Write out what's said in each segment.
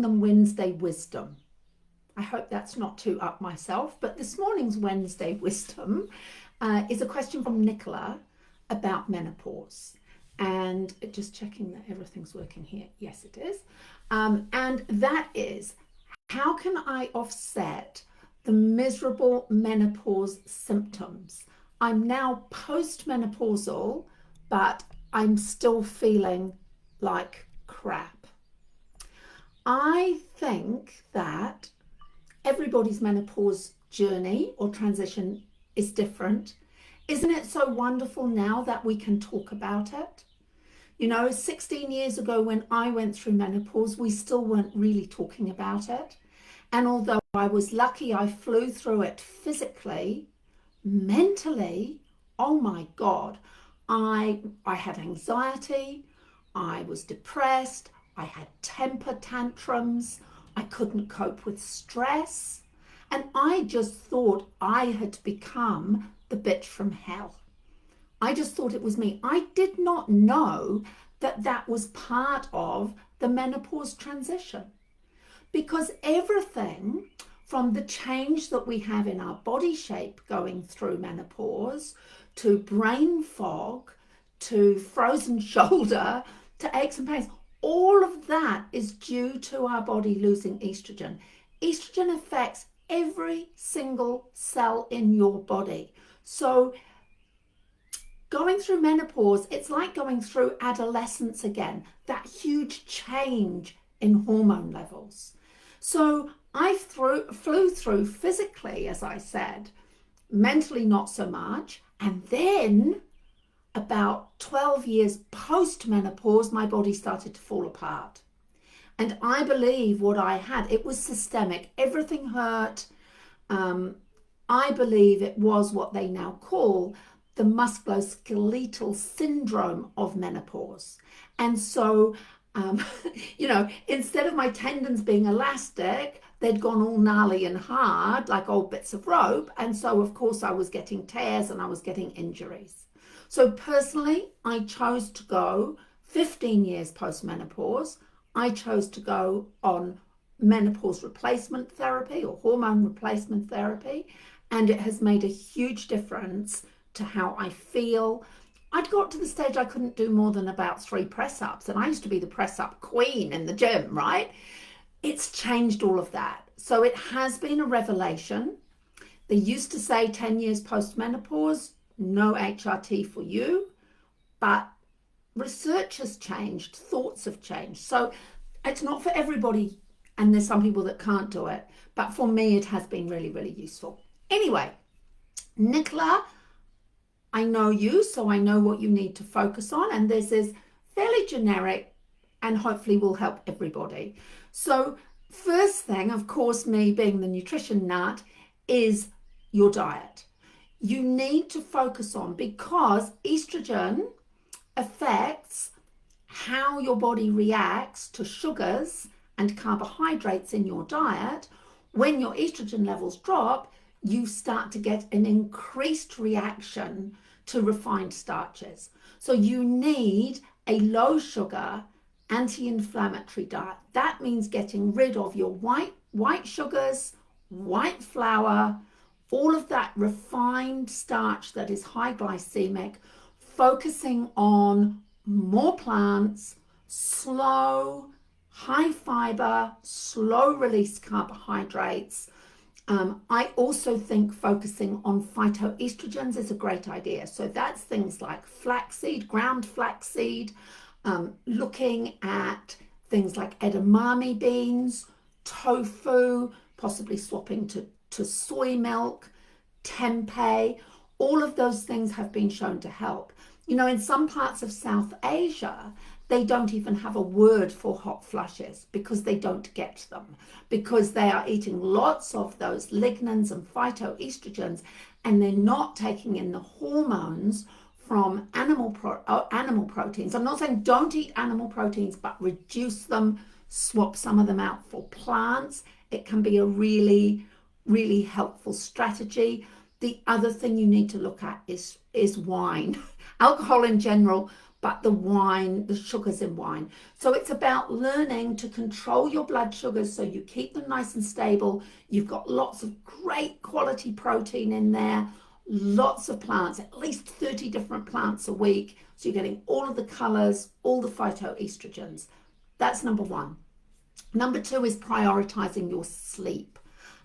them Wednesday wisdom. I hope that's not too up myself, but this morning's Wednesday wisdom is a question from Nicola about menopause. And just checking that everything's working here. Yes, it is. And that is, how can I offset the miserable menopause symptoms? I'm now post-menopausal, but I'm still feeling like crap. I think that everybody's menopause journey or transition is different. Isn't it so wonderful now that we can talk about it? 16 years ago when I went through menopause, we still weren't really talking about it. And although I was lucky I flew through it physically, mentally, oh my God, I had anxiety, I was depressed, I had temper tantrums, I couldn't cope with stress, and I just thought I had become the bitch from hell. I just thought it was me. I did not know that that was part of the menopause transition, because everything from the change that we have in our body shape going through menopause to brain fog to frozen shoulder to aches and pains, all of that is due to our body losing estrogen. Estrogen affects every single cell in your body. So going through menopause, it's like going through adolescence again, that huge change in hormone levels. So I flew through physically, as I said, mentally not so much. And then about 12 years post-menopause, my body started to fall apart. And I believe what I had, it was systemic. Everything hurt. I believe it was what they now call the musculoskeletal syndrome of menopause. And so, instead of my tendons being elastic, they'd gone all gnarly and hard, like old bits of rope. And so, of course, I was getting tears and I was getting injuries. So personally, I chose to go 15 years post-menopause. I chose to go on menopause replacement therapy or hormone replacement therapy. And it has made a huge difference to how I feel. I'd got to the stage I couldn't do more than about 3 press-ups. And I used to be the press-up queen in the gym, right? It's changed all of that. So it has been a revelation. They used to say 10 years post-menopause, no HRT for you, but research has changed, thoughts have changed. So it's not for everybody, and there's some people that can't do it, but for me it has been really, really useful. Anyway, Nicola, I know you, so I know what you need to focus on, and this is fairly generic and hopefully will help everybody. So first thing, of course, me being the nutrition nut, is your diet. You need to focus on, because estrogen affects how your body reacts to sugars and carbohydrates in your diet. When your estrogen levels drop, you start to get an increased reaction to refined starches. So you need a low sugar, anti-inflammatory diet. That means getting rid of your white sugars, white flour, all of that refined starch that is high glycemic, focusing on more plants, slow, high fiber, slow release carbohydrates. I also think focusing on phytoestrogens is a great idea. So that's things like flaxseed, ground flaxseed, looking at things like edamame beans, tofu, possibly swapping to soy milk, tempeh. All of those things have been shown to help. In some parts of South Asia, they don't even have a word for hot flushes because they don't get them, because they are eating lots of those lignans and phytoestrogens, and they're not taking in the hormones from animal proteins. I'm not saying don't eat animal proteins, but reduce them, swap some of them out for plants. It can be a really, really helpful strategy. The other thing you need to look at is wine. Alcohol in general but the sugars in wine. So it's about learning to control your blood sugars so you keep them nice and stable. You've got lots of great quality protein in there, lots of plants, at least 30 different plants a week. So you're getting all of the colors, all the phytoestrogens. That's number one. Number two is prioritizing your sleep.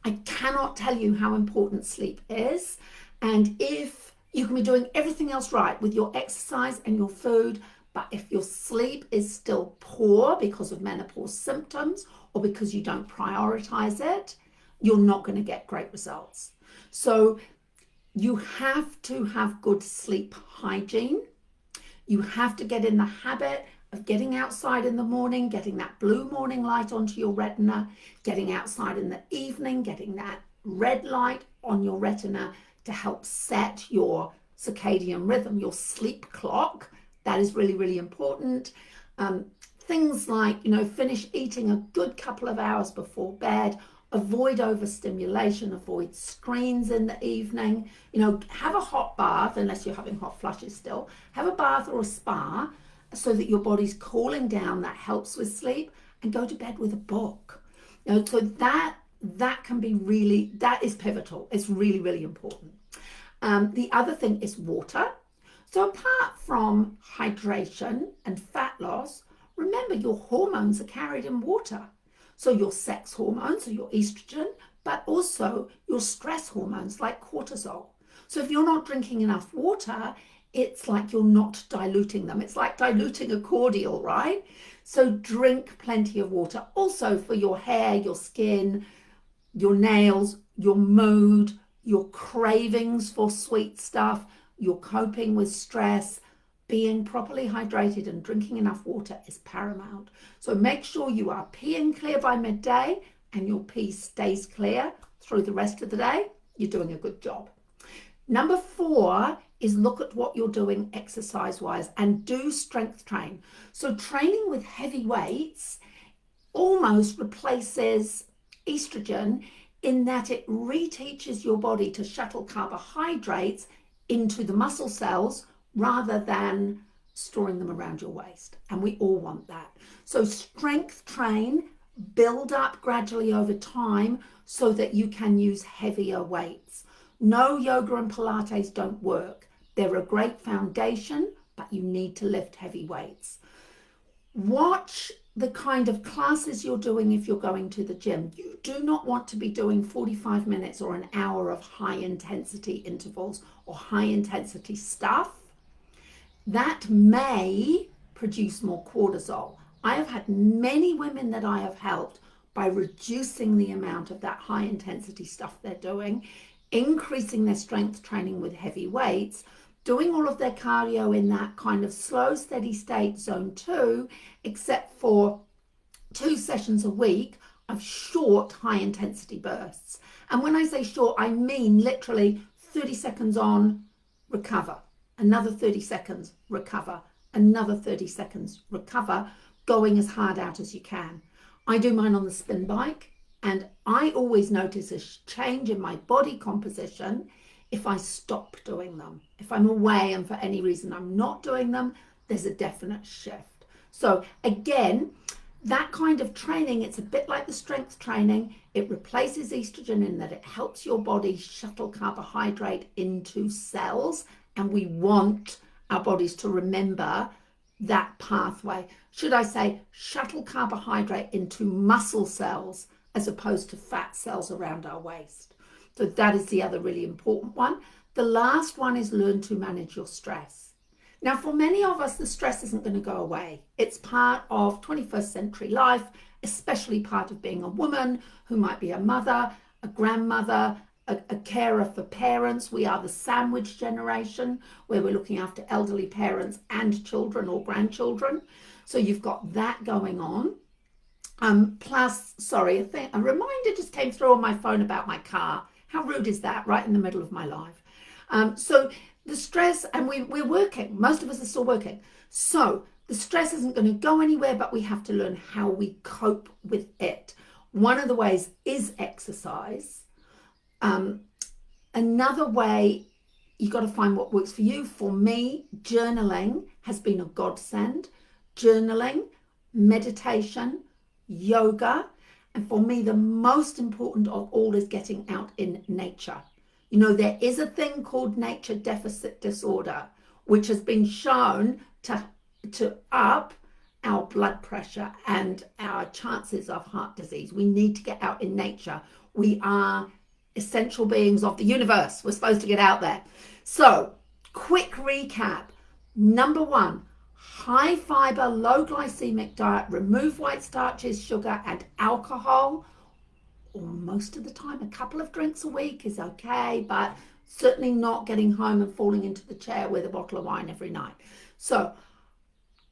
I cannot tell you how important sleep is. And if you can be doing everything else right with your exercise and your food, but if your sleep is still poor because of menopause symptoms or because you don't prioritize it, you're not going to get great results. So you have to have good sleep hygiene. You have to get in the habit of getting outside in the morning, getting that blue morning light onto your retina, getting outside in the evening, getting that red light on your retina to help set your circadian rhythm, your sleep clock. That is really, really important. Things like, finish eating a good couple of hours before bed, avoid overstimulation, avoid screens in the evening, have a hot bath, unless you're having hot flushes still, have a bath or a spa so that your body's cooling down. That helps with sleep. And go to bed with a book. So that can be really, that is pivotal. It's really, really important. The other thing is water. So apart from hydration and fat loss, remember your hormones are carried in water. So your sex hormones, so your estrogen, but also your stress hormones like cortisol. So if you're not drinking enough water, it's like you're not diluting them. It's like diluting a cordial, right? So drink plenty of water. Also for your hair, your skin, your nails, your mood, your cravings for sweet stuff, your coping with stress. Being properly hydrated and drinking enough water is paramount. So make sure you are peeing clear by midday and your pee stays clear through the rest of the day. You're doing a good job. Number 4 is look at what you're doing exercise-wise and do strength train. So training with heavy weights almost replaces estrogen in that it reteaches your body to shuttle carbohydrates into the muscle cells rather than storing them around your waist. And we all want that. So strength train, build up gradually over time so that you can use heavier weights. No, yoga and Pilates don't work. They're a great foundation, but you need to lift heavy weights. Watch the kind of classes you're doing if you're going to the gym. You do not want to be doing 45 minutes or an hour of high intensity intervals or high intensity stuff. That may produce more cortisol. I have had many women that I have helped by reducing the amount of that high intensity stuff they're doing, increasing their strength training with heavy weights, doing all of their cardio in that kind of slow, steady state zone 2, except for 2 sessions a week of short, high intensity bursts. And when I say short, I mean literally 30 seconds on, recover, another 30 seconds, recover, another 30 seconds, recover, going as hard out as you can. I do mine on the spin bike, and I always notice a change in my body composition if I stop doing them. If I'm away and for any reason I'm not doing them, there's a definite shift. So again, that kind of training, it's a bit like the strength training. It replaces estrogen in that it helps your body shuttle carbohydrate into cells, and we want our bodies to remember that pathway. Should I say shuttle carbohydrate into muscle cells as opposed to fat cells around our waist. So that is the other really important one. The last one is learn to manage your stress. Now, for many of us, the stress isn't going to go away. It's part of 21st century life, especially part of being a woman who might be a mother, a grandmother, a carer for parents. We are the sandwich generation where we're looking after elderly parents and children or grandchildren. So you've got that going on. Plus, sorry, a reminder just came through on my phone about my car. How rude is that, right in the middle of my life? So the stress, and we're working. Most of us are still working. So the stress isn't going to go anywhere, but we have to learn how we cope with it. One of the ways is exercise. Another way you got to find what works for you. For me, journaling has been a godsend. Journaling, meditation, yoga, and for me, the most important of all is getting out in nature. You know, there is a thing called nature deficit disorder, which has been shown to up our blood pressure and our chances of heart disease. We need to get out in nature. We are essential beings of the universe. We're supposed to get out there. So, quick recap. Number one, high fiber, low glycemic diet. Remove white starches, sugar, and alcohol. Or most of the time, a couple of drinks a week is okay, but certainly not getting home and falling into the chair with a bottle of wine every night. So,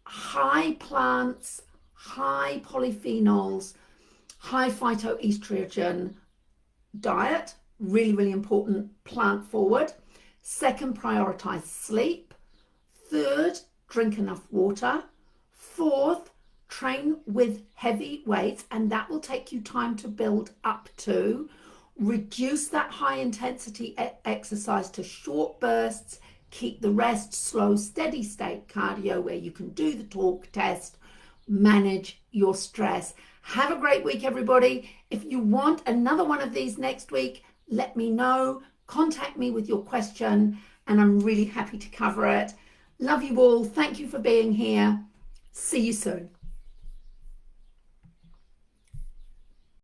high plants, high polyphenols, high phytoestrogen diet, really, really important, plant forward. Second, prioritize sleep. Third, drink enough water. Fourth, train with heavy weights, and that will take you time to build up to. Reduce that high intensity exercise to short bursts. Keep the rest slow, steady state cardio where you can do the talk test, manage your stress. Have a great week, everybody. If you want another one of these next week, let me know. Contact me with your question, and I'm really happy to cover it. Love you all. Thank you for being here. See you soon.